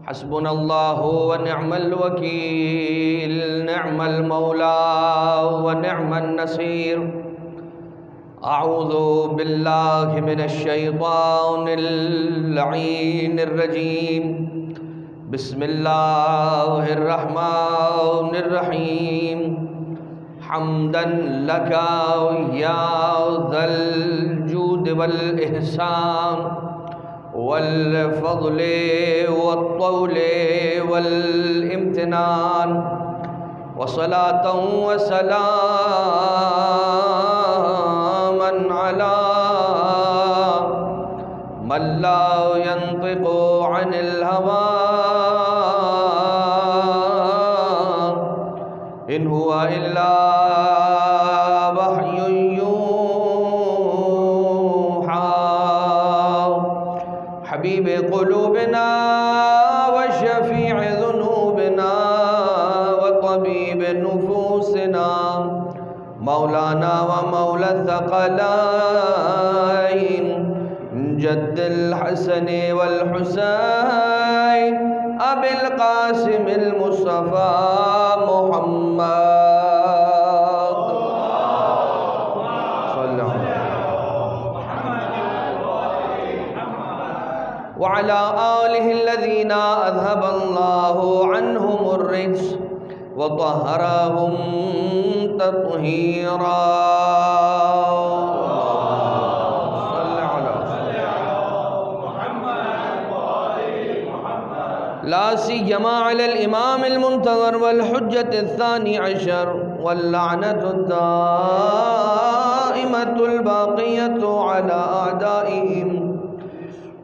حسبنا اللہ ونعم الوکیل، نعم المولا ونعم النصیر۔ اعوذ باللہ من الشیطان اللعین الرجیم، بسم اللہ الرحمن الرحیم۔ حمدا لک یا ذا الجود والاحسان والفضل والطول والامتنان، وصلاة وسلاما على من لا ينطق عن الهوى إن هو إلا وحي يوحى، حبيب قلوبنا وشفيع ذنوبنا وطبيب نفوسنا، مولانا ومولى الثقلين جد الحسن والحسين أبي القاسم المصطفى محمد صلى الله عليه وعلى آله الذين أذهب الله عنهم الرجس وطهرهم تطهيرا۔ لا سيما على الإمام المنتظر والحجة الثاني عشر واللعنة الدائمة الباقية على أعدائهم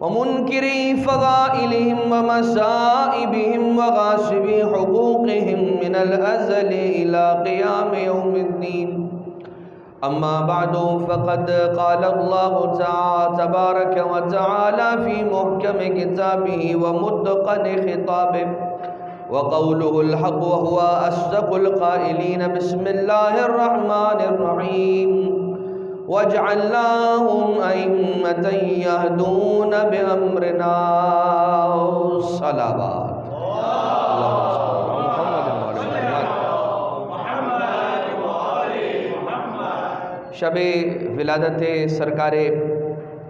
ومنكري فضائلهم ومسائبهم وغاصبي حقوقهم من الأزل إلى قيام يوم الدين، أما بعد فقد قال الله تبارك وتعالى في محكم كتابه ومتقن خطابه وقوله الحق وهو أصدق القائلين، بسم الله الرحمن الرحيم، وَاجْعَلْنَاهُمْ أَئِمَّةً يَهْدُونَ بِأَمْرِنَا صلوات۔ شب ولادت سرکار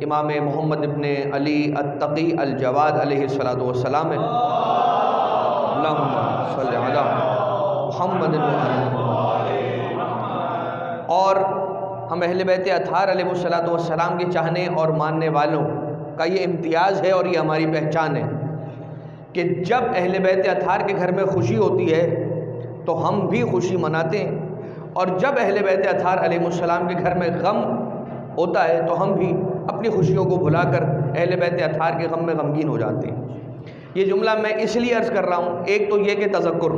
امام محمد ابن علی التقی الجواد علیہ السلام ہے۔ اللہم صلی علی محمد اور ہم اہل بیت اطہار علیہ السلام کے چاہنے اور ماننے والوں کا یہ امتیاز ہے اور یہ ہماری پہچان ہے کہ جب اہل بیت اطہار کے گھر میں خوشی ہوتی ہے تو ہم بھی خوشی مناتے ہیں، اور جب اہل بیت اطہار علیہ السلام کے گھر میں غم ہوتا ہے تو ہم بھی اپنی خوشیوں کو بھلا کر اہل بیت اطہار کے غم میں غمگین ہو جاتے ہیں۔ یہ جملہ میں اس لیے عرض کر رہا ہوں، ایک تو یہ کہ تذکر،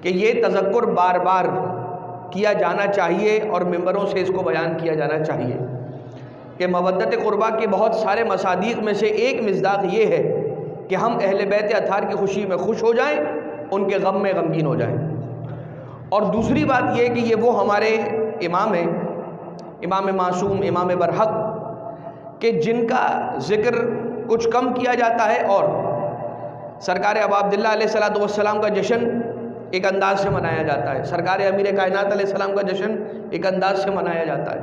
کہ یہ تذکر بار بار کیا جانا چاہیے اور ممبروں سے اس کو بیان کیا جانا چاہیے کہ مودت قربا کے بہت سارے مصادیق میں سے ایک مصداق یہ ہے کہ ہم اہل بیت اطہار کی خوشی میں خوش ہو جائیں، ان کے غم میں غمگین ہو جائیں۔ اور دوسری بات یہ کہ یہ وہ ہمارے امام ہیں، امام معصوم، امام برحق، کہ جن کا ذکر کچھ کم کیا جاتا ہے، اور سرکار ابا عبداللہ علیہ السلام کا جشن ایک انداز سے منایا جاتا ہے، سرکار امیر کائنات علیہ السلام کا جشن ایک انداز سے منایا جاتا ہے۔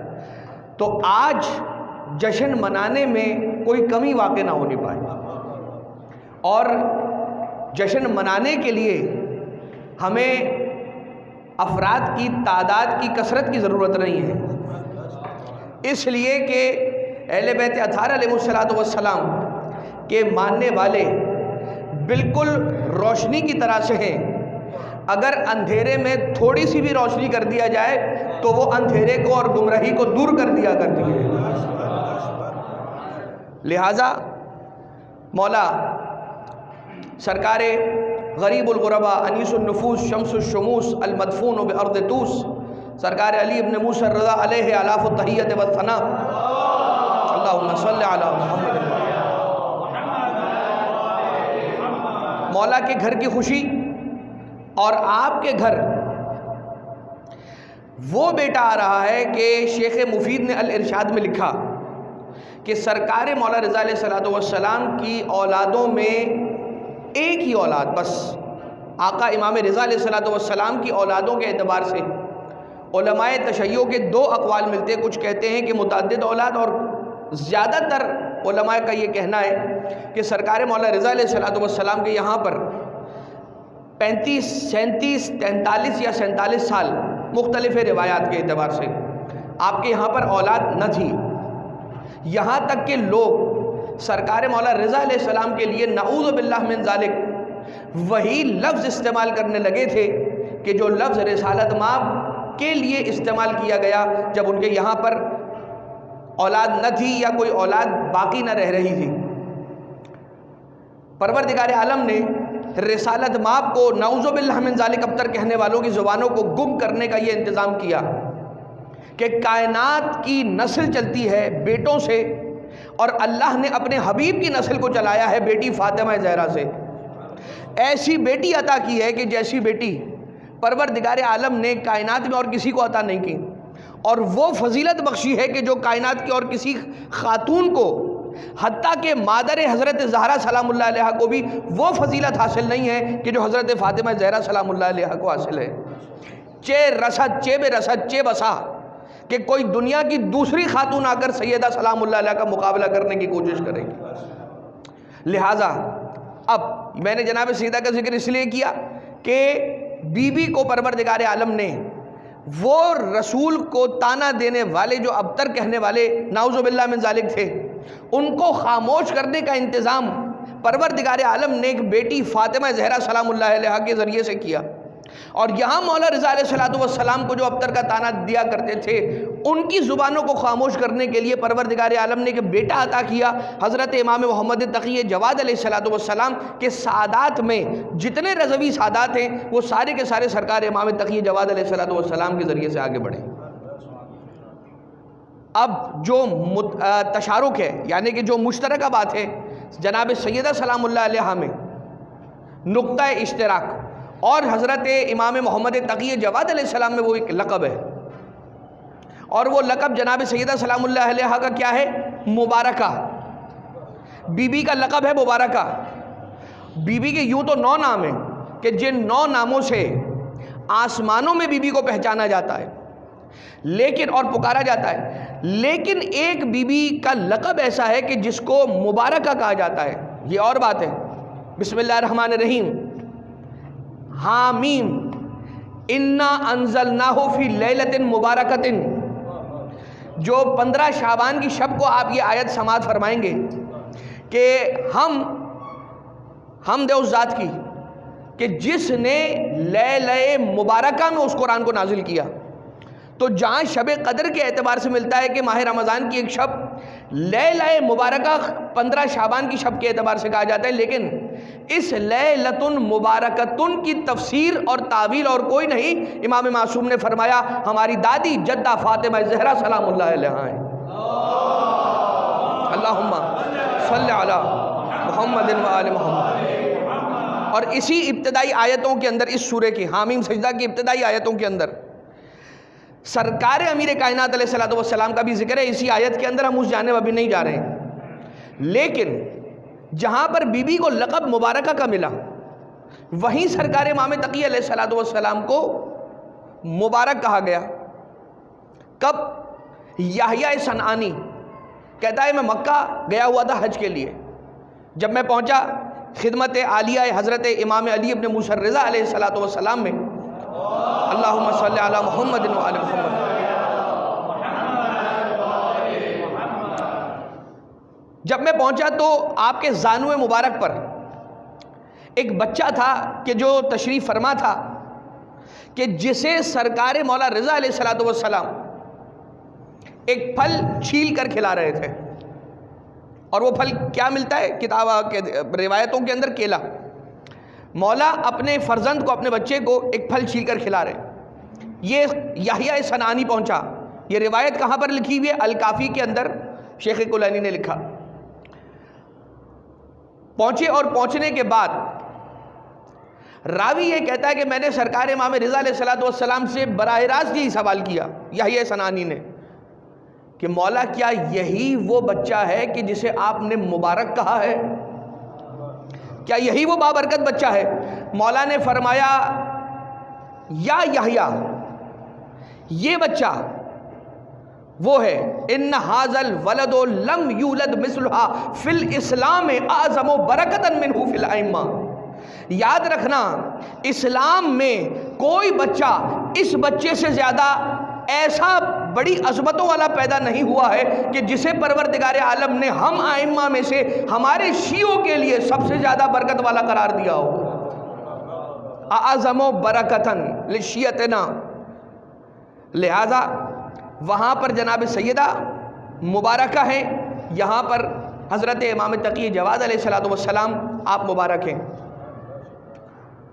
تو آج جشن منانے میں کوئی کمی واقع نہ ہونی پائے، اور جشن منانے کے لیے ہمیں افراد کی تعداد کی کثرت کی ضرورت نہیں ہے، اس لیے کہ اہل بیت اطہار علیہ السلام کے ماننے والے بالکل روشنی کی طرح سے ہیں، اگر اندھیرے میں تھوڑی سی بھی روشنی کر دیا جائے تو وہ اندھیرے کو اور گمراہی کو دور کر دیا کرتی ہے۔ لہٰذا مولا سرکار غریب الغرباء انیس النفوس شمس الشموس المدفون بارض توس سرکار علی ابن موسیٰ الرضا علیہ الاف التحیت والثناء، اللہم صلی علی محمد۔ مولا کے گھر کی خوشی اور آپ کے گھر وہ بیٹا آ رہا ہے کہ شیخ مفید نے الارشاد میں لکھا کہ سرکار مولا رضا علیہ السلام کی اولادوں میں ایک ہی اولاد بس. آقا امام رضا علیہ الصلوۃ والسلام کی اولادوں کے اعتبار سے علماء تشیع کے دو اقوال ملتے ہیں. کچھ کہتے ہیں کہ متعدد اولاد، اور زیادہ تر علماء کا یہ کہنا ہے کہ سرکار مولا رضا علیہ الصلوۃ والسلام کے یہاں پر 35 37 43 یا 47 سال مختلف روایات کے اعتبار سے آپ کے یہاں پر اولاد نہ تھی. یہاں تک کہ لوگ سرکار مولا رضا علیہ السلام کے لیے نعوذ باللہ من ذالک وہی لفظ استعمال کرنے لگے تھے کہ جو لفظ رسالت مآب کے لیے استعمال کیا گیا جب ان کے یہاں پر اولاد نہ تھی یا کوئی اولاد باقی نہ رہ رہی تھی. پروردگار عالم نے رسالت مآب کو نعوذ باللہ من ذالک ابتر کہنے والوں کی زبانوں کو گم کرنے کا یہ انتظام کیا کہ کائنات کی نسل چلتی ہے بیٹوں سے، اور اللہ نے اپنے حبیب کی نسل کو چلایا ہے بیٹی فاطمہ زہرا سے. ایسی بیٹی عطا کی ہے کہ جیسی بیٹی پروردگار عالم نے کائنات میں اور کسی کو عطا نہیں کی، اور وہ فضیلت بخشی ہے کہ جو کائنات کی اور کسی خاتون کو، حتیٰ کہ مادر حضرت زہرا سلام اللہ علیہ کو بھی وہ فضیلت حاصل نہیں ہے کہ جو حضرت فاطمہ زہرا سلام اللہ علیہ کو حاصل ہے. چے رسد چے بے رسد چے بسا کہ کوئی دنیا کی دوسری خاتون آ کر سیدہ سلام اللہ علیہ کا مقابلہ کرنے کی کوشش کرے گی. لہٰذا اب میں نے جناب سیدہ کا ذکر اس لیے کیا کہ بی بی کو پروردگار عالم نے وہ رسول کو تانا دینے والے جو ابتر کہنے والے نعوذ باللہ من ذالک تھے ان کو خاموش کرنے کا انتظام پروردگار عالم نے ایک بیٹی فاطمہ زہرا سلام اللہ علیہ کے ذریعے سے کیا. اور یہاں مولا رضا علیہ الصلوۃ والسلام کو جو ابتر کا تانا دیا کرتے تھے ان کی زبانوں کو خاموش کرنے کے لیے پروردگار عالم نے ایک بیٹا عطا کیا. حضرت امام محمد تقی جواد علیہ الصلوۃ والسلام کے سادات میں جتنے رضوی سادات ہیں وہ سارے کے سارے سرکار امام تقی جواد علیہ الصلوۃ والسلام کے ذریعے سے آگے بڑھے. اب جو تشارک ہے یعنی کہ جو مشترکہ بات ہے جناب سیدہ سلام اللہ علیہ میں نقطہ اشتراک اور حضرت امام محمد تقی جواد علیہ السلام میں وہ ایک لقب ہے، اور وہ لقب جناب سیدہ سلام اللہ علیہ کا کیا ہے؟ مبارکہ. بی بی کا لقب ہے مبارکہ. بی بی کے یوں تو 9 نام ہیں کہ جن 9 ناموں سے آسمانوں میں بی بی کو پہچانا جاتا ہے لیکن اور پکارا جاتا ہے، لیکن ایک بی بی کا لقب ایسا ہے کہ جس کو مبارکہ کہا جاتا ہے. یہ اور بات ہے. بسم اللہ الرحمن الرحیم. حامیم انا انزلناہ فی لیلۃ مبارکۃ. جو 15 شعبان کی شب کو آپ یہ آیت سماعت فرمائیں گے کہ حمد اس ذات کی کہ جس نے لیلہ مبارکہ میں اس قرآن کو نازل کیا. تو جہاں شب قدر کے اعتبار سے ملتا ہے کہ ماہ رمضان کی ایک شب لیلہ مبارکہ 15 شعبان کی شب کے اعتبار سے کہا جاتا ہے، لیکن اس لیلۃ مبارکۃ کی تفسیر اور تعویل اور کوئی نہیں. امام معصوم نے فرمایا ہماری دادی جدہ فاطمہ زہرا سلام اللہ علیہ ہیں. اللہم صلی علی محمد و آل محمد. اور اسی ابتدائی آیتوں کے اندر اس سورہ کی حامیم سجدہ کی ابتدائی آیتوں کے اندر سرکار امیر کائنات علیہ الصلوۃ والسلام کا بھی ذکر ہے. اسی آیت کے اندر ہم اس جانب ابھی نہیں جا رہے ہیں، لیکن جہاں پر بی بی کو لقب مبارکہ کا ملا وہیں سرکار امام تقی علیہ الصلوۃ والسلام کو مبارک کہا گیا. کب؟ یحییٰ صنعانی کہتا ہے میں مکہ گیا ہوا تھا حج کے لیے. جب میں پہنچا خدمت عالیہ حضرت امام علی ابن موسیٰ الرضا علیہ الصلوۃ والسلام میں، اللہم صلی علی محمد و آل محمد. جب میں پہنچا تو آپ کے زانو مبارک پر ایک بچہ تھا کہ جو تشریف فرما تھا کہ جسے سرکار مولا رضا علیہ الصلوۃ والسلام ایک پھل چھیل کر کھلا رہے تھے. اور وہ پھل کیا ملتا ہے کتاب کے روایتوں کے اندر؟ کیلا. مولا اپنے فرزند کو اپنے بچے کو ایک پھل چھیل کر کھلا رہے. یہ یحییٰ صنعانی پہنچا. یہ روایت کہاں پر لکھی ہوئی ہے؟ الکافی کے اندر شیخ کلینی نے لکھا. پہنچے اور پہنچنے کے بعد راوی یہ کہتا ہے کہ میں نے سرکار امام رضا علیہ الصلوۃ والسلام سے براہ راست یہی سوال کیا یحییٰ صنعانی نے کہ مولا کیا یہی وہ بچہ ہے کہ جسے آپ نے مبارک کہا ہے؟ کیا یہی وہ بابرکت بچہ ہے؟ مولا نے فرمایا یا یحییٰ، یہ بچہ وہ ہے، ان ھذا الولد لم یولد مثلھا فی الاسلام اعظم برکۃ منہ فی الائمہ۔ یاد رکھنا، اسلام میں کوئی بچہ اس بچے سے زیادہ ایسا بڑی عظمتوں والا پیدا نہیں ہوا ہے کہ جسے پروردگار عالم نے ہم ائمہ میں سے ہمارے شیعوں کے لیے سب سے زیادہ برکت والا قرار دیا ہو۔ اعظم برکتاً لشیعتنا، لہذا وہاں پر جناب سیدہ مبارکہ ہیں، یہاں پر حضرت امام تقی جواد علیہ السلام آپ مبارک ہیں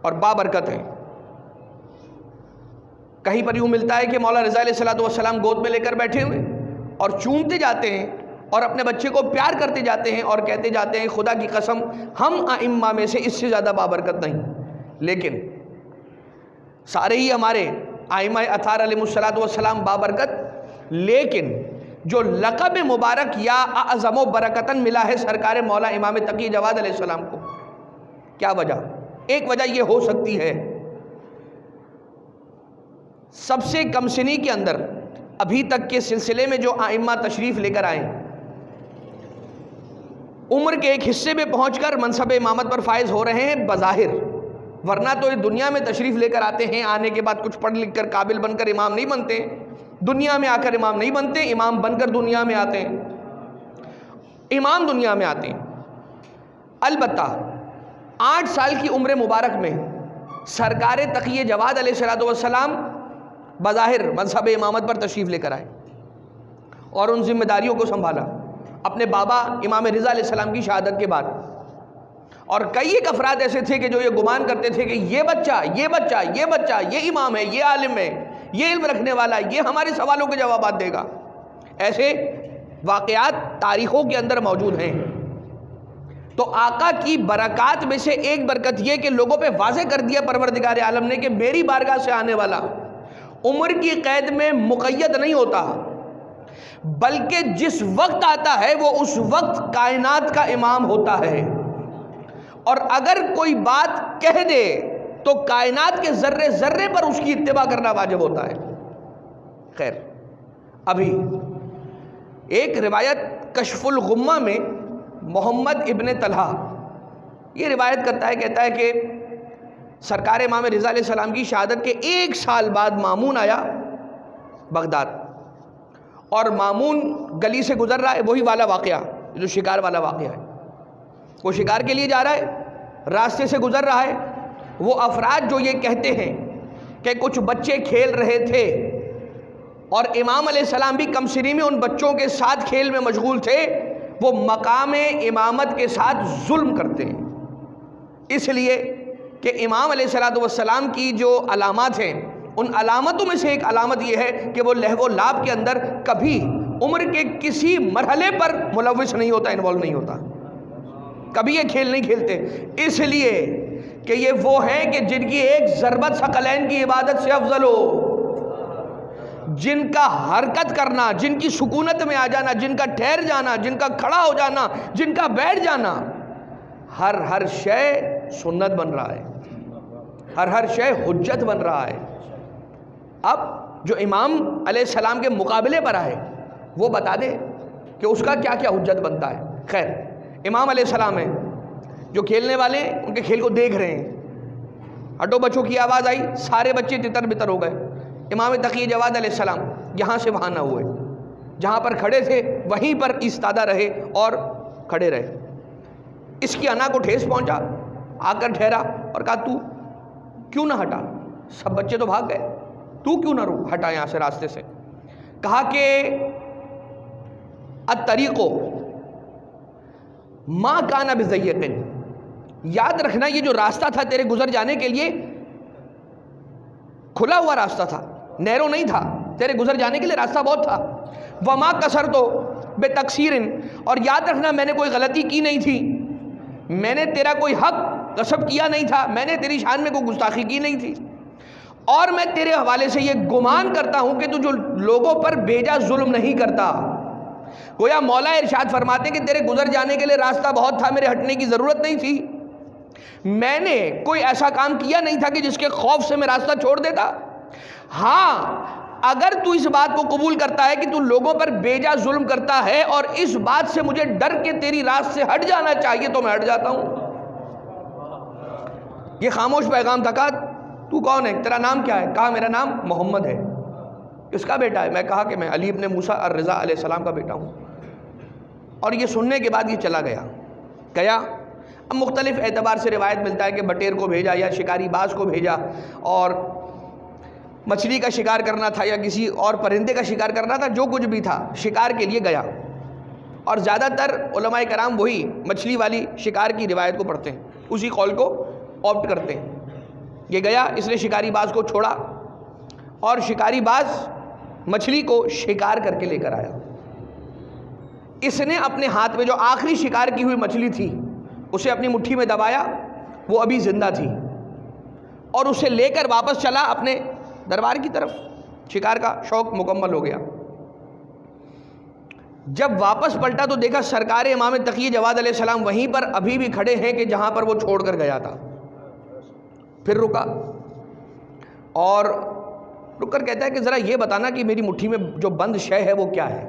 اور بابرکت ہیں۔ کہیں پر یوں ملتا ہے کہ مولا رضا علیہ السلام گود میں لے کر بیٹھے ہوئے اور چومتے جاتے ہیں اور اپنے بچے کو پیار کرتے جاتے ہیں اور کہتے جاتے ہیں خدا کی قسم ہم ائمہ میں سے اس سے زیادہ بابرکت نہیں۔ لیکن سارے ہی ہمارے ائمہ اطہار علیہ السلام بابرکت، لیکن جو لقب مبارک یا اعظم و برکتاً ملا ہے سرکار مولا امام تقی جواد علیہ السلام کو، کیا وجہ؟ ایک وجہ یہ ہو سکتی ہے، سب سے کم سنی کے اندر ابھی تک کے سلسلے میں جو ائمہ تشریف لے کر آئے، عمر کے ایک حصے میں پہنچ کر منصب امامت پر فائز ہو رہے ہیں بظاہر، ورنہ تو دنیا میں تشریف لے کر آتے ہیں، آنے کے بعد کچھ پڑھ لکھ کر قابل بن کر امام نہیں بنتے، دنیا میں آ کر امام نہیں بنتے، امام بن کر دنیا میں آتے ہیں، امام دنیا میں آتے ہیں۔ البتہ 8 سال کی عمر مبارک میں سرکار تقی جواد علیہ السلام بظاہر منصب امامت پر تشریف لے کر آئے اور ان ذمہ داریوں کو سنبھالا اپنے بابا امام رضا علیہ السلام کی شہادت کے بعد۔ اور کئی ایک افراد ایسے تھے کہ جو یہ گمان کرتے تھے کہ یہ بچہ یہ امام ہے، یہ عالم ہے، یہ علم رکھنے والا ہے، یہ ہمارے سوالوں کے جوابات دے گا۔ ایسے واقعات تاریخوں کے اندر موجود ہیں۔ تو آقا کی برکات میں سے ایک برکت یہ کہ لوگوں پہ واضح کر دیا پروردگار عالم نے کہ میری بارگاہ سے آنے والا عمر کی قید میں مقید نہیں ہوتا، بلکہ جس وقت آتا ہے وہ اس وقت کائنات کا امام ہوتا ہے، اور اگر کوئی بات کہہ دے تو کائنات کے ذرے ذرے پر اس کی اتباع کرنا واجب ہوتا ہے۔ خیر، ابھی ایک روایت کشف الغمہ میں محمد ابن طلحہ یہ روایت کرتا ہے، کہتا ہے کہ سرکار امام رضا علیہ السلام کی شہادت کے 1 سال بعد مامون آیا بغداد، اور مامون گلی سے گزر رہا ہے، وہی والا واقعہ جو شکار والا واقعہ ہے، وہ شکار کے لیے جا رہا ہے، راستے سے گزر رہا ہے، وہ افراد جو یہ کہتے ہیں کہ کچھ بچے کھیل رہے تھے اور امام علیہ السلام بھی کم سنی میں ان بچوں کے ساتھ کھیل میں مشغول تھے، وہ مقام امامت کے ساتھ ظلم کرتے ہیں، اس لیے کہ امام علیہ السلام کی جو علامات ہیں ان علامتوں میں سے ایک علامت یہ ہے کہ وہ لہو و لعب کے اندر کبھی عمر کے کسی مرحلے پر ملوث نہیں ہوتا، انوالو نہیں ہوتا، کبھی یہ کھیل نہیں کھیلتے، اس لیے کہ یہ وہ ہیں کہ جن کی ایک ضربت ثقلین کی عبادت سے افضل ہو، جن کا حرکت کرنا، جن کی سکونت میں آ جانا، جن کا ٹھہر جانا، جن کا کھڑا ہو جانا، جن کا بیٹھ جانا، ہر شے سنت بن رہا ہے، ہر شے حجت بن رہا ہے۔ اب جو امام علیہ السلام کے مقابلے پر آئے وہ بتا دے کہ اس کا کیا کیا حجت بنتا ہے۔ خیر، امام علیہ السلام ہیں، جو کھیلنے والے ان کے کھیل کو دیکھ رہے ہیں، ہٹو بچوں کی آواز آئی، سارے بچے تتر بتر ہو گئے، امام تقی جواد علیہ السلام یہاں سے وہاں نہ ہوئے، جہاں پر کھڑے تھے وہیں پر ایستادہ رہے اور کھڑے رہے۔ اس کی انا کو ٹھیس پہنچا، آ کر ٹھہرا اور کہا تو کیوں نہ ہٹا، سب بچے تو بھاگ گئے، تو کیوں نہ ہٹا یہاں سے راستے سے۔ کہا کہ الطریق ما کان بضیق، یاد رکھنا یہ جو راستہ تھا تیرے گزر جانے کے لیے کھلا ہوا راستہ تھا، نیرو نہیں تھا، تیرے گزر جانے کے لیے راستہ بہت تھا۔ وما کسرت بتقصیر، اور یاد رکھنا میں نے کوئی غلطی کی نہیں تھی، میں نے تیرا کوئی حق غصب کیا نہیں تھا، میں نے تیری شان میں کوئی گستاخی کی نہیں تھی، اور میں تیرے حوالے سے یہ گمان کرتا ہوں کہ تو جو لوگوں پر بیجا ظلم نہیں کرتا۔ گویا مولا ارشاد فرماتے کہ تیرے گزر جانے کے لیے راستہ بہت تھا، میرے ہٹنے کی ضرورت نہیں تھی، میں نے کوئی ایسا کام کیا نہیں تھا کہ جس کے خوف سے میں راستہ چھوڑ دیتا. ہاں اگر تو اس بات کو قبول کرتا ہے کہ تو لوگوں پر بیجا ظلم کرتا ہے اور اس بات سے مجھے ڈر کے تیری راست سے ہٹ جانا چاہیے تو میں ہٹ جاتا ہوں. یہ خاموش پیغام تھا. کہا تو کون ہے, تیرا نام کیا ہے؟ کہا میرا نام محمد ہے. کس کا بیٹا ہے؟ میں کہا کہ میں علی ابن موسیٰ الرضا علیہ السلام کا بیٹا ہوں. اور یہ سننے کے بعد یہ چلا گیا. اب مختلف اعتبار سے روایت ملتا ہے کہ بٹیر کو بھیجا یا شکاری باز کو بھیجا, اور مچھلی کا شکار کرنا تھا یا کسی اور پرندے کا شکار کرنا تھا, جو کچھ بھی تھا شکار کے لیے گیا. اور زیادہ تر علماء کرام وہی مچھلی والی شکار کی روایت کو پڑھتے ہیں, اسی قول کو آپٹ کرتے ہیں. یہ گیا, اس نے شکاری باز کو چھوڑا اور شکاری باز مچھلی کو شکار کر کے لے کر آیا. اس نے اپنے ہاتھ میں جو آخری شکار کی ہوئی مچھلی تھی اسے اپنی مٹھی میں دبایا, وہ ابھی زندہ تھی, اور اسے لے کر واپس چلا اپنے دربار کی طرف. شکار کا شوق مکمل ہو گیا. جب واپس پلٹا تو دیکھا سرکار امام تقی جواد علیہ السلام وہیں پر ابھی بھی کھڑے ہیں کہ جہاں پر وہ چھوڑ کر گیا تھا. پھر رکا اور رک کر کہتا ہے کہ ذرا یہ بتانا کہ میری مٹھی میں جو بند شے ہے وہ کیا ہے.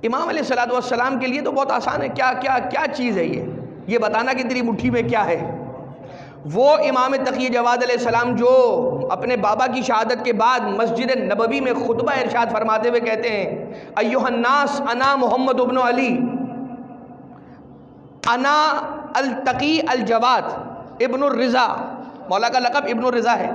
امام علیہ السلام کے لیے تو بہت آسان ہے, کیا چیز ہے یہ بتانا کہ تیری مٹھی میں کیا ہے. وہ امام تقی جواد علیہ السلام جو اپنے بابا کی شہادت کے بعد مسجد نبوی میں خطبہ ارشاد فرماتے ہوئے کہتے ہیں, ایھا الناس انا محمد ابن علی انا التقی الجواد ابن الرضا. مولا کا لقب ابن الرضا ہے,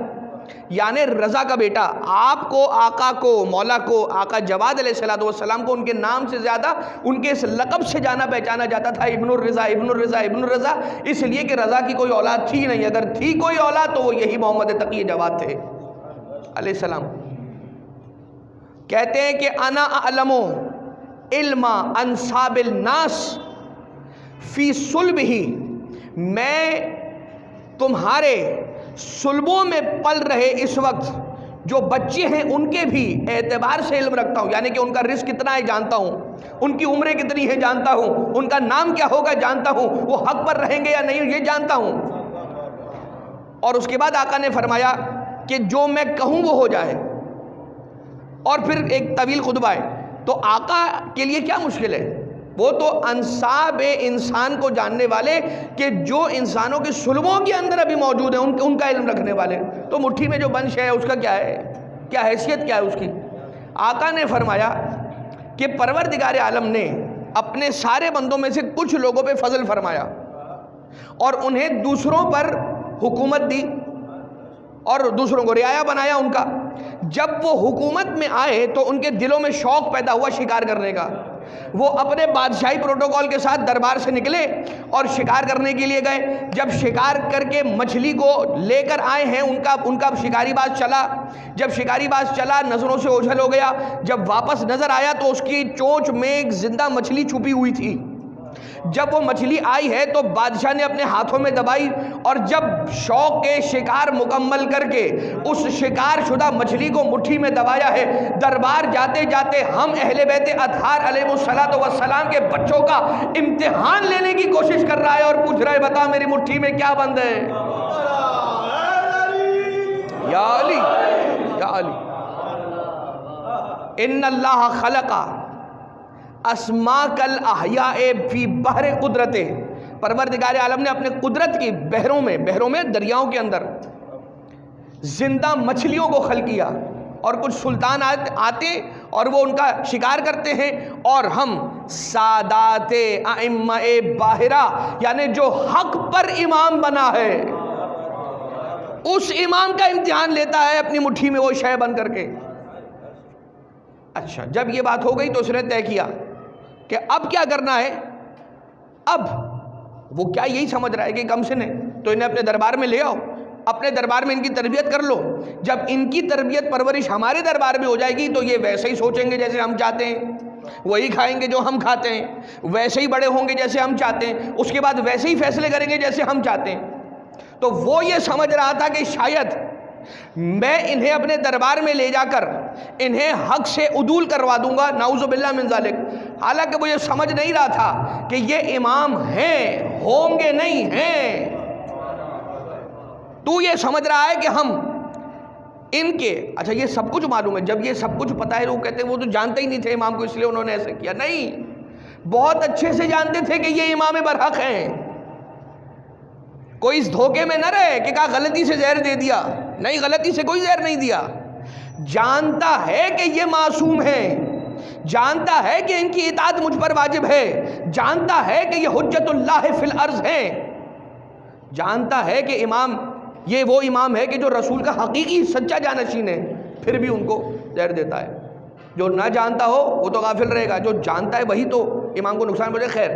یعنی رضا کا بیٹا. آپ کو آقا کو مولا کو آقا جواد علیہ السلام کو ان کے نام سے زیادہ ان کے اس لقب سے جانا پہچانا جاتا تھا, ابن الرضا ابن الرضا ابن الرضا, اس لیے کہ رضا کی کوئی اولاد تھی نہیں. اگر تھی کوئی اولاد تو وہ یہی محمد تقی جواد تھے علیہ السلام. کہتے ہیں کہ انا اعلم علم انساب الناس فی صلبہ, میں تمہارے صلبوں میں پل رہے اس وقت جو بچے ہیں ان کے بھی اعتبار سے علم رکھتا ہوں, یعنی کہ ان کا رزق کتنا ہے جانتا ہوں, ان کی عمریں کتنی ہے جانتا ہوں, ان کا نام کیا ہوگا جانتا ہوں, وہ حق پر رہیں گے یا نہیں یہ جانتا ہوں. اور اس کے بعد آقا نے فرمایا کہ جو میں کہوں وہ ہو جائے. اور پھر ایک طویل خطبہ ہے. تو آقا کے لیے کیا مشکل ہے, وہ تو انصاب انسان کو جاننے والے کہ جو انسانوں کے صلبوں کے اندر ابھی موجود ہیں ان کا علم رکھنے والے. تو مٹھی میں جو بند ہے اس کا کیا ہے, کیا حیثیت کیا ہے اس کی. آقا نے فرمایا کہ پروردگار عالم نے اپنے سارے بندوں میں سے کچھ لوگوں پہ فضل فرمایا اور انہیں دوسروں پر حکومت دی اور دوسروں کو رعایا بنایا ان کا. جب وہ حکومت میں آئے تو ان کے دلوں میں شوق پیدا ہوا شکار کرنے کا. وہ اپنے بادشاہی پروٹوکول کے ساتھ دربار سے نکلے اور شکار کرنے کے لیے گئے. جب شکار کر کے مچھلی کو لے کر آئے ہیں ان کا شکاری باز چلا. جب شکاری باز چلا نظروں سے اوجھل ہو گیا. جب واپس نظر آیا تو اس کی چونچ میں ایک زندہ مچھلی چھپی ہوئی تھی. جب وہ مچھلی آئی ہے تو بادشاہ نے اپنے ہاتھوں میں دبائی, اور جب شوق کے شکار مکمل کر کے اس شکار شدہ مچھلی کو مٹھی میں دبایا ہے, دربار جاتے جاتے ہم اہل بیت اطہار علیہ السلام کے بچوں کا امتحان لینے کی کوشش کر رہا ہے اور پوچھ رہا ہے بتا میری مٹھی میں کیا بند ہے. یا علی یا علی, ان اللہ خلق اسماک الاحیاء فی بحر قدرت, پروردگار عالم نے اپنے قدرت کی بحروں میں دریاؤں کے اندر زندہ مچھلیوں کو خلق کیا. اور کچھ سلطان آتے اور وہ ان کا شکار کرتے ہیں, اور ہم سادات ائمہ باہرہ یعنی جو حق پر امام بنا ہے اس امام کا امتحان لیتا ہے اپنی مٹھی میں وہ شے بن کر کے. اچھا جب یہ بات ہو گئی تو اس نے طے کیا کہ اب کیا کرنا ہے. اب وہ کیا یہی سمجھ رہا ہے کہ کم سن ہے تو انہیں اپنے دربار میں لے آؤ, اپنے دربار میں ان کی تربیت کر لو. جب ان کی تربیت پرورش ہمارے دربار میں ہو جائے گی تو یہ ویسے ہی سوچیں گے جیسے ہم چاہتے ہیں, وہی کھائیں گے جو ہم کھاتے ہیں, ویسے ہی بڑے ہوں گے جیسے ہم چاہتے ہیں, اس کے بعد ویسے ہی فیصلے کریں گے جیسے ہم چاہتے ہیں. تو وہ یہ سمجھ رہا تھا کہ شاید میں انہیں اپنے دربار میں لے جا کر انہیں حق سے عدول کروا دوں گا. نعوذ باللہ من ذالک. حالانکہ وہ یہ سمجھ نہیں رہا تھا کہ یہ امام ہیں، ہوں گے نہیں ہیں۔ تو یہ سمجھ رہا ہے کہ ہم ان کے، اچھا یہ سب کچھ معلوم ہے، جب یہ سب کچھ پتہ ہے لوگ کہتے ہیں وہ تو جانتے ہی نہیں تھے امام کو اس لیے انہوں نے ایسے کیا۔ نہیں، بہت اچھے سے جانتے تھے کہ یہ امام برحق ہیں۔ کوئی اس دھوکے میں نہ رہے کہ کہا غلطی سے زہر دے دیا، نہیں، غلطی سے کوئی زہر نہیں دیا۔ جانتا ہے کہ یہ معصوم ہیں، جانتا ہے کہ ان کی اطاعت مجھ پر واجب ہے، جانتا ہے کہ یہ حجت اللہ فی الارض ہیں، جانتا ہے کہ امام یہ وہ امام ہے کہ جو رسول کا حقیقی سچا جانشین ہے، پھر بھی ان کو زہر دیتا ہے۔ جو نہ جانتا ہو وہ تو غافل رہے گا، جو جانتا ہے وہی تو امام کو نقصان پہنچے۔ خیر،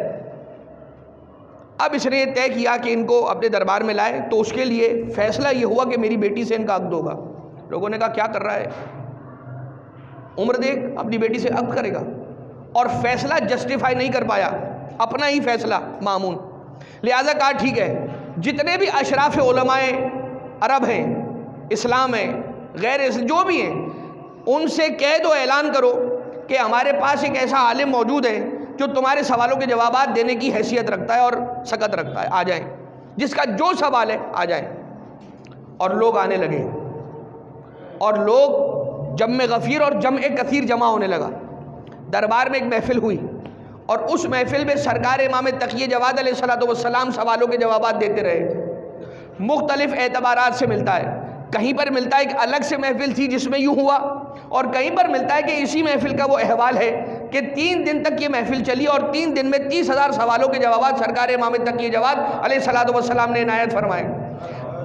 اب اس نے یہ طے کیا کہ ان کو اپنے دربار میں لائے، تو اس کے لیے فیصلہ یہ ہوا کہ میری بیٹی سے ان کا عقد ہوگا۔ لوگوں نے کہا کیا کر رہا ہے، عمر دیکھ اپنی بیٹی سے عقد کرے گا، اور فیصلہ جسٹیفائی نہیں کر پایا، اپنا ہی فیصلہ مامون، لہذا کہا ٹھیک ہے، جتنے بھی اشراف علماء عرب ہیں، اسلام ہیں، غیر اسلام جو بھی ہیں، ان سے کہہ دو، اعلان کرو کہ ہمارے پاس ایک ایسا عالم موجود ہے جو تمہارے سوالوں کے جوابات دینے کی حیثیت رکھتا ہے اور سکت رکھتا ہے، آ جائیں، جس کا جو سوال ہے آ جائیں۔ اور لوگ آنے لگے، اور لوگ جمع غفیر اور جمع کثیر جمع ہونے لگا۔ دربار میں ایک محفل ہوئی، اور اس محفل میں سرکار امام تقی جواد علیہ السلام سوالوں کے جوابات دیتے رہے۔ مختلف اعتبارات سے ملتا ہے، کہیں پر ملتا ہے کہ الگ سے محفل تھی جس میں یوں ہوا، اور کہیں پر ملتا ہے کہ اسی محفل کا وہ احوال ہے کہ 3 دن تک یہ محفل چلی، اور 3 دن میں 30,000 سوالوں کے جوابات سرکار امام تقی جواد علیہ السلام نے عنایت فرمائے۔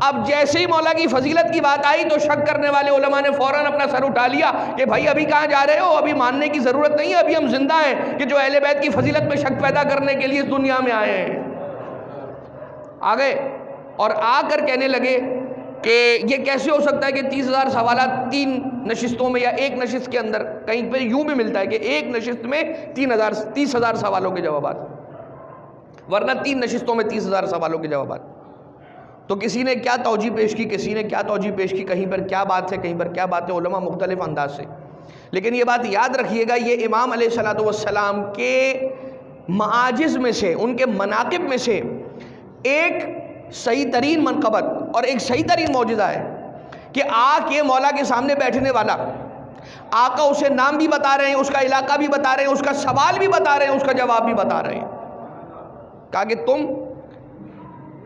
اب جیسے ہی مولا کی فضیلت کی بات آئی تو شک کرنے والے علماء نے فوراً اپنا سر اٹھا لیا کہ بھائی ابھی کہاں جا رہے ہو، ابھی ماننے کی ضرورت نہیں ہے، ابھی ہم زندہ ہیں کہ جو اہل بیت کی فضیلت میں شک پیدا کرنے کے لیے اس دنیا میں آئے ہیں۔ آ گئے اور آ کر کہنے لگے کہ یہ کیسے ہو سکتا ہے کہ 30,000 سوالات 3 نشستوں میں یا ایک نشست کے اندر، کہیں پہ یوں بھی ملتا ہے کہ ایک نشست میں 30,000 سوالوں کے جوابات، ورنہ 3 نشستوں میں 30,000 سوالوں کے جوابات۔ تو کسی نے کیا توجیہ پیش کی، کسی نے کیا توجیہ پیش کی، کہیں پر کیا بات ہے، کہیں پر کیا بات ہے، علماء مختلف انداز سے۔ لیکن یہ بات یاد رکھیے گا، یہ امام علیہ السلام کے معاجز میں سے، ان کے مناقب میں سے ایک صحیح ترین منقبت اور ایک صحیح ترین معجزہ ہے کہ آ کے مولا کے سامنے بیٹھنے والا، آقا اسے نام بھی بتا رہے ہیں، اس کا علاقہ بھی بتا رہے ہیں، اس کا سوال بھی بتا رہے ہیں، اس کا جواب بھی بتا رہے ہیں۔ کہا کہ تم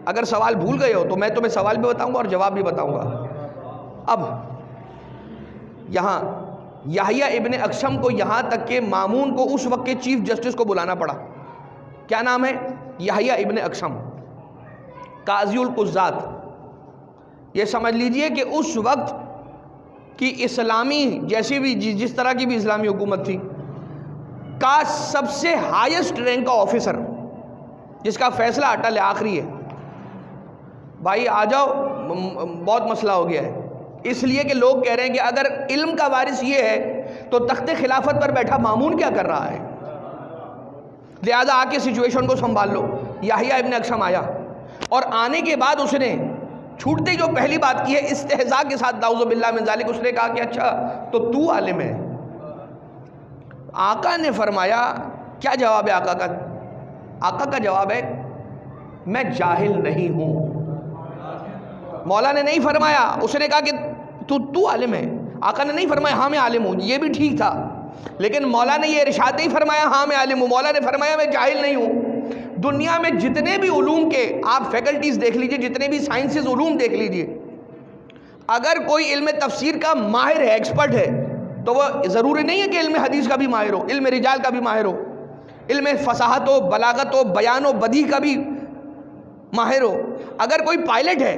اگر سوال بھول گئے ہو تو میں تمہیں سوال بھی بتاؤں گا اور جواب بھی بتاؤں گا۔ اب یہاں یحییٰ ابن اقسم کو، یہاں تک کہ مامون کو اس وقت کے چیف جسٹس کو بلانا پڑا۔ کیا نام ہے؟ یحییٰ ابن اقسم، قاضی القضات۔ یہ سمجھ لیجئے کہ اس وقت کی اسلامی جیسی بھی جس طرح کی بھی اسلامی حکومت تھی کا سب سے ہائیسٹ رینک کا آفیسر، جس کا فیصلہ اٹل آخری ہے۔ بھائی آ جاؤ، بہت مسئلہ ہو گیا ہے، اس لیے کہ لوگ کہہ رہے ہیں کہ اگر علم کا وارث یہ ہے تو تخت خلافت پر بیٹھا مامون کیا کر رہا ہے، لہذا آ کے سچویشن کو سنبھال لو۔ یحییٰ ابن اقسم آیا، اور آنے کے بعد اس نے چھوٹتے جو پہلی بات کی ہے استہزاء کے ساتھ، نعوذ باللہ من ذالک، اس نے کہا کہ اچھا تو عالم ہے۔ آقا نے فرمایا، کیا جواب ہے آقا کا؟ آقا کا جواب ہے میں جاہل نہیں ہوں۔ مولا نے نہیں فرمایا، اس نے کہا کہ تو عالم ہے۔ آقا نے نہیں فرمایا ہاں میں عالم ہوں، یہ بھی ٹھیک تھا، لیکن مولا نے یہ ارشاد نہیں فرمایا ہاں میں عالم ہوں، مولا نے فرمایا میں جاہل نہیں ہوں۔ دنیا میں جتنے بھی علوم کے آپ فیکلٹیز دیکھ لیجئے، جتنے بھی سائنسز علوم دیکھ لیجئے، اگر کوئی علم تفسیر کا ماہر ہے، ایکسپرٹ ہے، تو وہ ضروری نہیں ہے کہ علم حدیث کا بھی ماہر ہو، علم رجال کا بھی ماہر ہو، علم فصاحت و بلاغت و بیان و بدیع کا بھی ماہر ہو۔ اگر کوئی پائلٹ ہے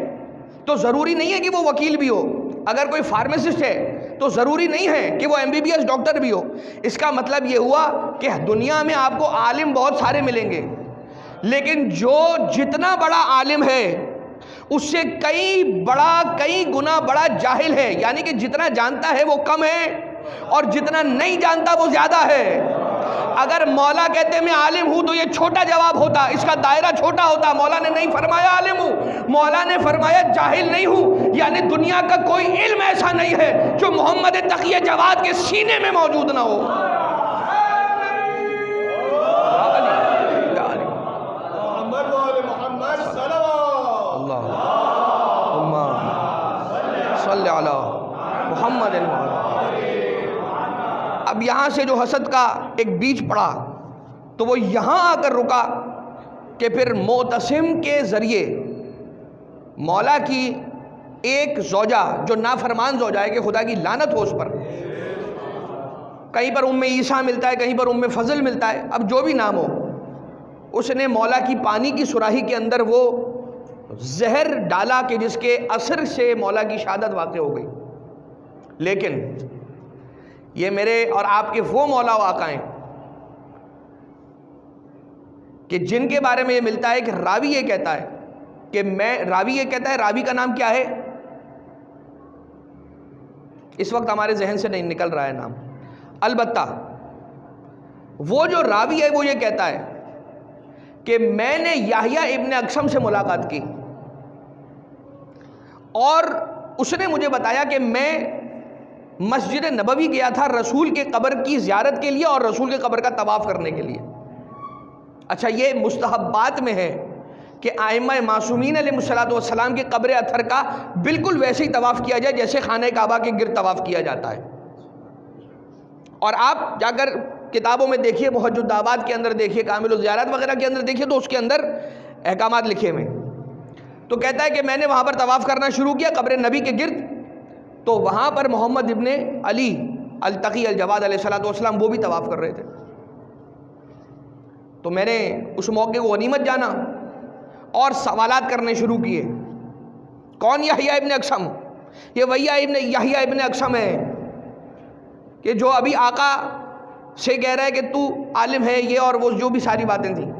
تو ضروری نہیں ہے کہ وہ وکیل بھی ہو، اگر کوئی فارمیسسٹ ہے تو ضروری نہیں ہے کہ وہ MBBS ڈاکٹر بھی ہو۔ اس کا مطلب یہ ہوا کہ دنیا میں آپ کو عالم بہت سارے ملیں گے، لیکن جو جتنا بڑا عالم ہے اس سے کئی گنا بڑا جاہل ہے، یعنی کہ جتنا جانتا ہے وہ کم ہے اور جتنا نہیں جانتا وہ زیادہ ہے۔ اگر مولا کہتے میں عالم ہوں تو یہ چھوٹا جواب ہوتا، اس کا دائرہ چھوٹا ہوتا۔ مولا نے نہیں فرمایا عالم ہوں، مولا نے فرمایا جاہل نہیں ہوں، یعنی دنیا کا کوئی علم ایسا نہیں ہے جو محمد تقی جواد کے سینے میں موجود نہ ہو۔ محمد۔ اب یہاں سے جو حسد کا ایک بیج پڑا تو وہ یہاں آ کر رکا کہ پھر معتصم کے ذریعے مولا کی ایک زوجہ جو نافرمان زوجہ ہے کہ خدا کی لعنت ہو اس پر، کہیں پر ام عیسیٰ ملتا ہے، کہیں پر ام فضل ملتا ہے، اب جو بھی نام ہو، اس نے مولا کی پانی کی سراہی کے اندر وہ زہر ڈالا کہ جس کے اثر سے مولا کی شہادت واقع ہو گئی۔ لیکن یہ میرے اور آپ کے وہ مولا و آقا ہیں کہ جن کے بارے میں یہ ملتا ہے کہ راوی یہ کہتا ہے کہ راوی کا نام کیا ہے؟ اس وقت ہمارے ذہن سے نہیں نکل رہا ہے نام، البتہ وہ جو راوی ہے وہ یہ کہتا ہے کہ میں نے یحییٰ ابن اقسم سے ملاقات کی اور اس نے مجھے بتایا کہ میں مسجد نبوی گیا تھا رسول کے قبر کی زیارت کے لیے اور رسول کے قبر کا طواف کرنے کے لیے۔ اچھا، یہ مستحبات میں ہے کہ ائمہ معصومین علیہ السلام کے قبر اطہر کا بالکل ویسے ہی طواف کیا جائے جیسے خانہ کعبہ کے گرد طواف کیا جاتا ہے۔ اور آپ جا کر کتابوں میں دیکھیے، محج الدعوات کے اندر دیکھیے، کامل الزیارات وغیرہ کے اندر دیکھیے تو اس کے اندر احکامات لکھے ہوئے۔ تو کہتا ہے کہ میں نے وہاں پر طواف کرنا شروع کیا قبر نبی کے گرد، تو وہاں پر محمد ابن علی التقی الجواد علیہ السلام وہ بھی طواف کر رہے تھے۔ تو میں نے اس موقع کو غنیمت جانا اور سوالات کرنے شروع کیے۔ کون یحییٰ ابن اقسم؟ یہ وہی یحییٰ ابن اقسم ہے کہ جو ابھی آقا سے کہہ رہا ہے کہ تو عالم ہے، یہ اور وہ جو بھی ساری باتیں تھیں۔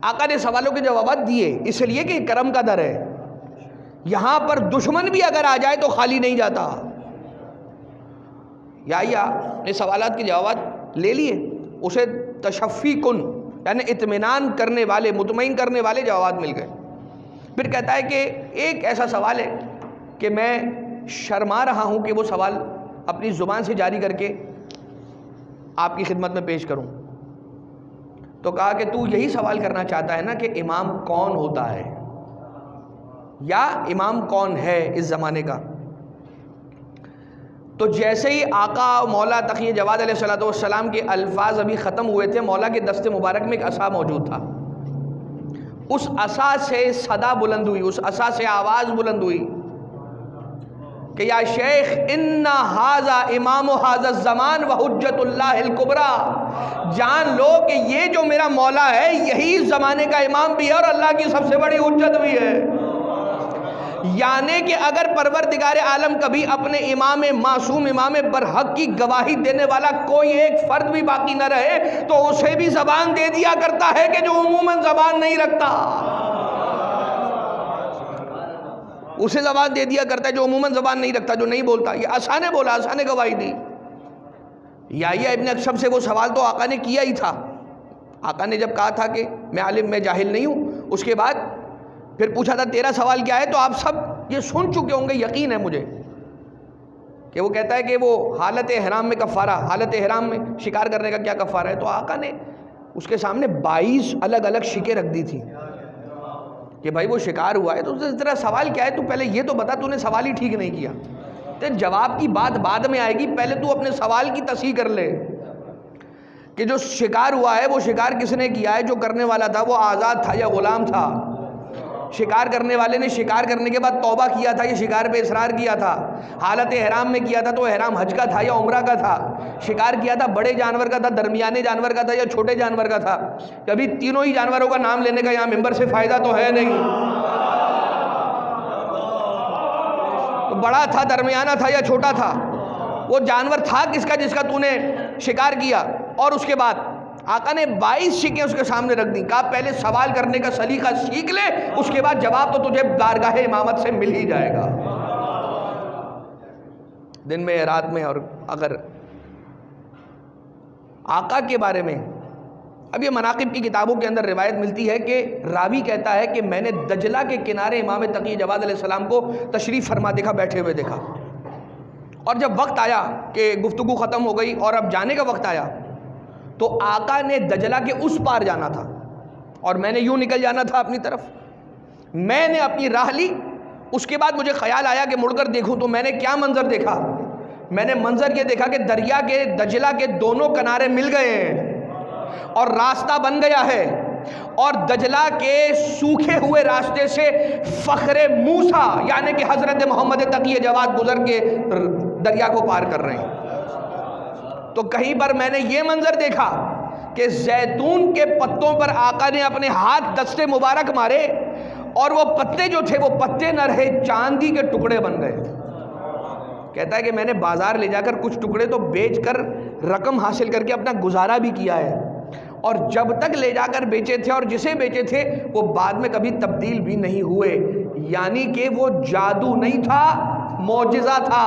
آقا نے سوالوں کے جوابات دیے، اس لیے کہ کرم کا در ہے، یہاں پر دشمن بھی اگر آ جائے تو خالی نہیں جاتا۔ یحییٰ نے سوالات کے جوابات لے لیے، اسے تشفی کن یعنی اطمینان کرنے والے، مطمئن کرنے والے جوابات مل گئے۔ پھر کہتا ہے کہ ایک ایسا سوال ہے کہ میں شرما رہا ہوں کہ وہ سوال اپنی زبان سے جاری کر کے آپ کی خدمت میں پیش کروں۔ تو کہا کہ تو یہی سوال کرنا چاہتا ہے نا کہ امام کون ہوتا ہے یا امام کون ہے اس زمانے کا؟ تو جیسے ہی آقا مولا تقی جواد علیہ السلام کے الفاظ ابھی ختم ہوئے تھے، مولا کے دست مبارک میں ایک عصا موجود تھا، اس عصا سے صدا بلند ہوئی، اس عصا سے آواز بلند ہوئی کہ یا شیخ ان ھذا امام ھذا الزمان وحجت اللہ الکبریٰ، جان لو کہ یہ جو میرا مولا ہے یہی اس زمانے کا امام بھی ہے اور اللہ کی سب سے بڑی حجت بھی ہے۔ یعنی کہ اگر پروردگار عالم کبھی اپنے امام معصوم، امام برحق کی گواہی دینے والا کوئی ایک فرد بھی باقی نہ رہے تو اسے بھی زبان دے دیا کرتا ہے کہ جو عموماً زبان نہیں رکھتا، اسے زبان دے دیا کرتا ہے جو عموماً زبان نہیں رکھتا، جو نہیں بولتا۔ یہ عصا نے بولا، عصا نے گواہی دی۔ یحییٰ ابن اقسم سے وہ سوال تو آقا نے کیا ہی تھا۔ آقا نے جب کہا تھا کہ میں عالم، میں جاہل نہیں ہوں، اس کے بعد پھر پوچھا تھا تیرا سوال کیا ہے، تو آپ سب یہ سن چکے ہوں گے، یقین ہے مجھے کہ وہ کہتا ہے کہ وہ حالت احرام میں کفارہ، حالت احرام میں شکار کرنے کا کیا کفارہ ہے۔ تو آقا نے اس کے سامنے 22 الگ الگ شکیں رکھ دی تھی کہ بھائی وہ شکار ہوا ہے تو تیرا سوال کیا ہے، تو پہلے یہ تو بتا، تو نے سوال ہی ٹھیک نہیں کیا، تو جواب کی بات بعد میں آئے گی، پہلے تو اپنے سوال کی تصحیح کر لے کہ جو شکار ہوا ہے وہ شکار کس نے کیا ہے، جو کرنے والا تھا وہ آزاد تھا یا غلام تھا؟ شکار کرنے والے نے شکار کرنے کے بعد توبہ کیا تھا یا شکار پہ اصرار کیا تھا؟ حالت احرام میں کیا تھا تو احرام حج کا تھا یا عمرہ کا تھا؟ شکار کیا تھا بڑے جانور کا تھا، درمیانے جانور کا تھا یا چھوٹے جانور کا تھا؟ کبھی تینوں ہی جانوروں کا نام لینے کا یہاں ممبر سے فائدہ تو ہے نہیں۔ تو بڑا تھا، درمیانہ تھا یا چھوٹا تھا؟ وہ جانور تھا کس کا جس کا تو نے شکار کیا؟ اور اس کے بعد آقا نے 22 شکیں اس کے سامنے رکھ دیں، کہا پہلے سوال کرنے کا سلیقہ سیکھ لے، اس کے بعد جواب تو تجھے بارگاہ امامت سے مل ہی جائے گا، دن میں رات میں۔ اور اگر آقا کے بارے میں اب یہ مناقب کی کتابوں کے اندر روایت ملتی ہے کہ راوی کہتا ہے کہ میں نے دجلہ کے کنارے امام تقی جواد علیہ السلام کو تشریف فرما دیکھا، بیٹھے ہوئے دیکھا، اور جب وقت آیا کہ گفتگو ختم ہو گئی اور اب جانے کا وقت آیا تو آقا نے دجلہ کے اس پار جانا تھا اور میں نے یوں نکل جانا تھا اپنی طرف۔ میں نے اپنی راہ لی اس کے بعد مجھے خیال آیا کہ مڑ کر دیکھوں تو میں نے کیا منظر دیکھا؟ میں نے منظر یہ دیکھا کہ دریا کے دجلہ کے دونوں کنارے مل گئے ہیں اور راستہ بن گیا ہے، اور دجلہ کے سوکھے ہوئے راستے سے فخر موسیٰ یعنی کہ حضرت محمد تقی جواد گزر کے دریا کو پار کر رہے ہیں۔ تو کہیں پر میں نے یہ منظر دیکھا کہ زیتون کے پتوں پر آقا نے اپنے ہاتھ دستے مبارک مارے اور وہ پتے جو تھے وہ پتے نہ رہے، چاندی کے ٹکڑے بن گئے۔ کہتا ہے کہ میں نے بازار لے جا کر کچھ ٹکڑے تو بیچ کر رقم حاصل کر کے اپنا گزارا بھی کیا ہے، اور جب تک لے جا کر بیچے تھے اور جسے بیچے تھے وہ بعد میں کبھی تبدیل بھی نہیں ہوئے، یعنی کہ وہ جادو نہیں تھا، معجزہ تھا۔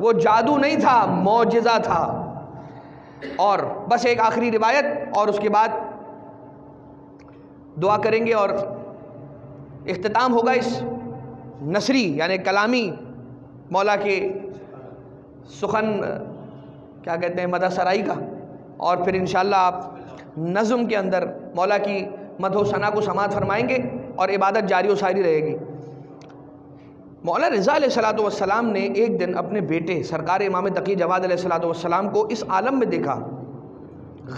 وہ جادو نہیں تھا، معجزہ تھا۔ اور بس ایک آخری روایت اور اس کے بعد دعا کریں گے اور اختتام ہوگا اس نثری یعنی کلامی مولا کے سخن کیا کہتے ہیں مدح سرائی کا، اور پھر انشاءاللہ آپ نظم کے اندر مولا کی مدح و ثنا کو سماعت فرمائیں گے اور عبادت جاری و ساری رہے گی۔ مولا رضا علیہ الصلوۃ والسلام نے ایک دن اپنے بیٹے سرکار امام تقی جواد علیہ الصلوۃ والسلام کو اس عالم میں دیکھا،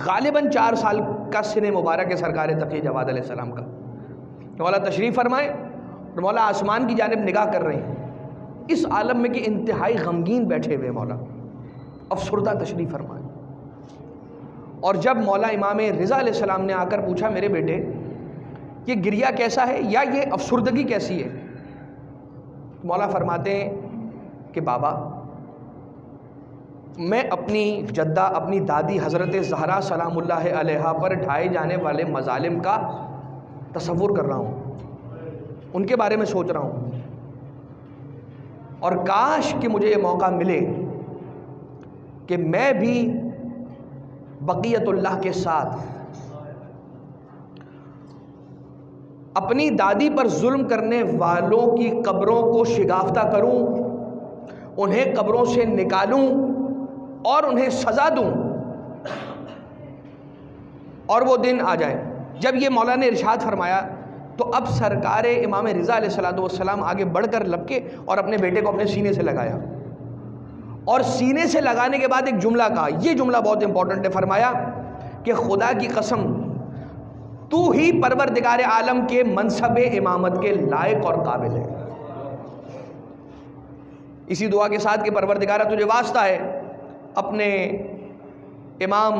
غالباً 4 سال کا سن مبارک ہے سرکار تقی جواد علیہ السلام کا۔ مولا تشریف فرمائے اور مولا آسمان کی جانب نگاہ کر رہے ہیں، اس عالم میں کہ انتہائی غمگین بیٹھے ہوئے مولا افسردہ تشریف فرمائے۔ اور جب مولا امام رضا علیہ السلام نے آ کر پوچھا میرے بیٹے یہ گریہ کیسا ہے یا یہ افسردگی کیسی ہے، مولا فرماتے ہیں کہ بابا میں اپنی جدہ اپنی دادی حضرت زہرا سلام اللہ علیہا پر ڈھائے جانے والے مظالم کا تصور کر رہا ہوں، ان کے بارے میں سوچ رہا ہوں، اور کاش کہ مجھے یہ موقع ملے کہ میں بھی بقیت اللہ کے ساتھ اپنی دادی پر ظلم کرنے والوں کی قبروں کو شگافتہ کروں، انہیں قبروں سے نکالوں اور انہیں سزا دوں، اور وہ دن آ جائے۔ جب یہ مولا نے ارشاد فرمایا تو اب سرکار امام رضا علیہ الصلوۃ والسلام آگے بڑھ کر لپکے اور اپنے بیٹے کو اپنے سینے سے لگایا، اور سینے سے لگانے کے بعد ایک جملہ کہا، یہ جملہ بہت امپورٹنٹ ہے، فرمایا کہ خدا کی قسم تو ہی پروردگار عالم کے منصب امامت کے لائق اور قابل ہے۔ اسی دعا کے ساتھ کہ پروردگارہ تجھے واسطہ ہے اپنے امام،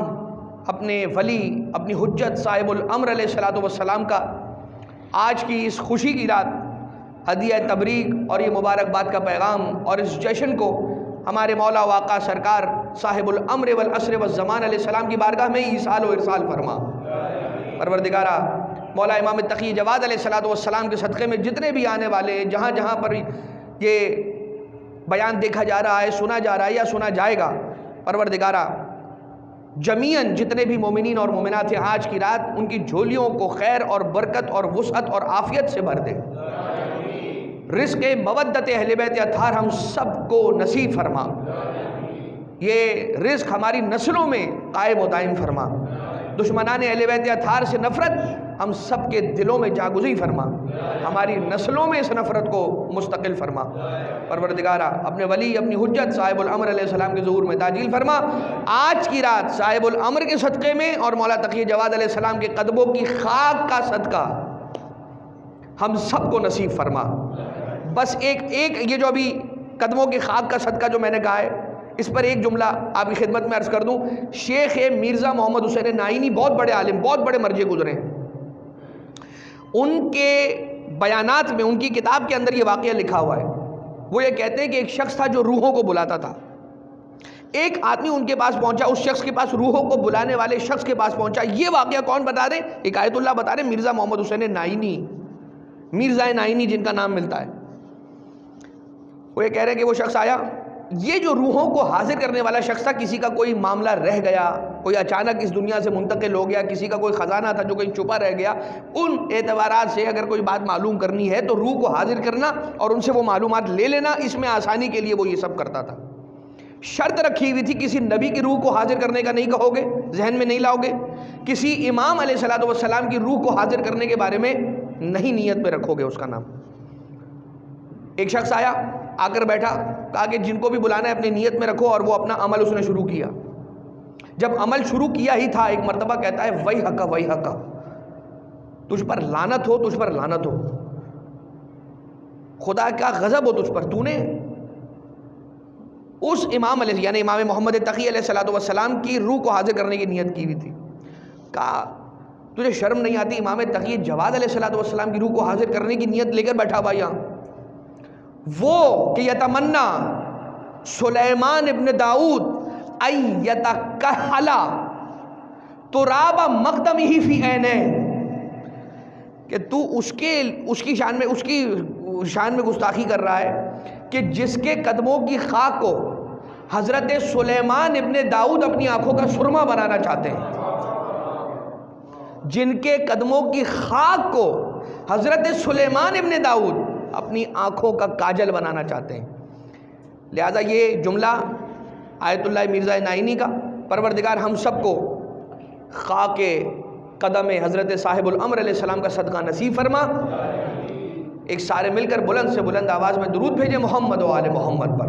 اپنے ولی، اپنی حجت صاحب الامر علیہ الصلوۃ والسلام کا آج کی اس خوشی کی رات ہدیہ تبریک اور یہ مبارکباد کا پیغام اور اس جشن کو ہمارے مولا و آقا سرکار صاحب الامر والعصر والزمان علیہ السلام کی بارگاہ میں ایصال و ارسال فرما۔ پروردگارہ مولا امام تقی جواد علیہ الصلوۃ والسلام کے صدقے میں جتنے بھی آنے والے جہاں جہاں پر یہ بیان دیکھا جا رہا ہے، سنا جا رہا ہے یا سنا جائے گا، پروردگارہ جمیعاً جتنے بھی مومنین اور مومنات ہیں آج کی رات ان کی جھولیوں کو خیر اور برکت اور وسعت اور عافیت سے بھر دے۔ رزق مودت اہل بیت اطہار ہم سب کو نصیب فرما، یہ رزق ہماری نسلوں میں قائم و دائم فرما، دشمنان اہل بیت اطہار سے نفرت ہم سب کے دلوں میں جاگزی فرما، ہماری نسلوں میں اس نفرت کو مستقل فرما۔ پروردگارہ اپنے ولی، اپنی حجت صاحب الامر علیہ السلام کے ظہور میں تعجیل فرما۔ آج کی رات صاحب الامر کے صدقے میں اور مولا تقی جواد علیہ السلام کے قدموں کی خاک کا صدقہ ہم سب کو نصیب فرما۔ بس ایک یہ جو ابھی قدموں کی خاک کا صدقہ جو میں نے کہا ہے، اس پر ایک جملہ آپ کی خدمت میں عرض کر دوں۔ شیخ مرزا محمد حسین نائینی بہت بڑے عالم، بہت بڑے مرجع گزرے ہیں، ان کے بیانات میں ان کی کتاب کے اندر یہ واقعہ لکھا ہوا ہے۔ وہ یہ کہتے ہیں کہ ایک شخص تھا جو روحوں کو بلاتا تھا، ایک آدمی ان کے پاس پہنچا، اس شخص کے پاس روحوں کو بلانے والے شخص کے پاس پہنچا۔ یہ واقعہ کون بتا رہے؟ ایک آیت اللہ بتا رہے، مرزا محمد حسین نائینی، مرزا نائینی جن کا نام ملتا ہے۔ وہ یہ کہہ رہے ہیں کہ وہ شخص آیا، یہ جو روحوں کو حاضر کرنے والا شخص تھا، کسی کا کوئی معاملہ رہ گیا، کوئی اچانک اس دنیا سے منتقل ہو گیا، کسی کا کوئی خزانہ تھا جو کہیں چھپا رہ گیا، ان اعتبارات سے اگر کوئی بات معلوم کرنی ہے تو روح کو حاضر کرنا اور ان سے وہ معلومات لے لینا، اس میں آسانی کے لیے وہ یہ سب کرتا تھا۔ شرط رکھی ہوئی تھی کسی نبی کی روح کو حاضر کرنے کا نہیں کہو گے، ذہن میں نہیں لاؤ گے، کسی امام علیہ الصلوۃ والسلام کی روح کو حاضر کرنے کے بارے میں نہیں نیت میں رکھو گے اس کا نام. ایک شخص آیا، آ کر بیٹھا، کہا کہ جن کو بھی بلانا ہے اپنی نیت میں رکھو، اور وہ اپنا عمل اس نے شروع کیا. جب عمل شروع کیا ہی تھا ایک مرتبہ کہتا ہے وہی حقا وہی حقا، تجھ پر لعنت ہو، تجھ پر لعنت ہو، خدا کا غضب ہو تجھ پر، تو نے اس امام علیہ یعنی امام محمد تقی علیہ السلام کی روح کو حاضر کرنے کی نیت کی ہوئی تھی. کہا تجھے شرم نہیں آتی امام تقی جواد علیہ السلام کی روح کو حاضر کرنے کی نیت لے کر بیٹھا بھائی یہاں، وہ کہ یتمنا سلیمان ابن داؤد ان یتکحل تراب مقدمہ فی عینہ، کہ تو اس کی شان میں گستاخی کر رہا ہے کہ جس کے قدموں کی خاک کو حضرت سلیمان ابن داؤد اپنی آنکھوں کا سرما بنانا چاہتے ہیں، جن کے قدموں کی خاک کو حضرت سلیمان ابن داؤد اپنی آنکھوں کا کاجل بنانا چاہتے ہیں. لہذا یہ جملہ آیت اللہ مرزا نائینی کا، پروردگار ہم سب کو خاک قدم حضرت صاحب الامر علیہ السلام کا صدقہ نصیب فرما. ایک سارے مل کر بلند سے بلند آواز میں درود بھیجیں محمد و آل محمد پر.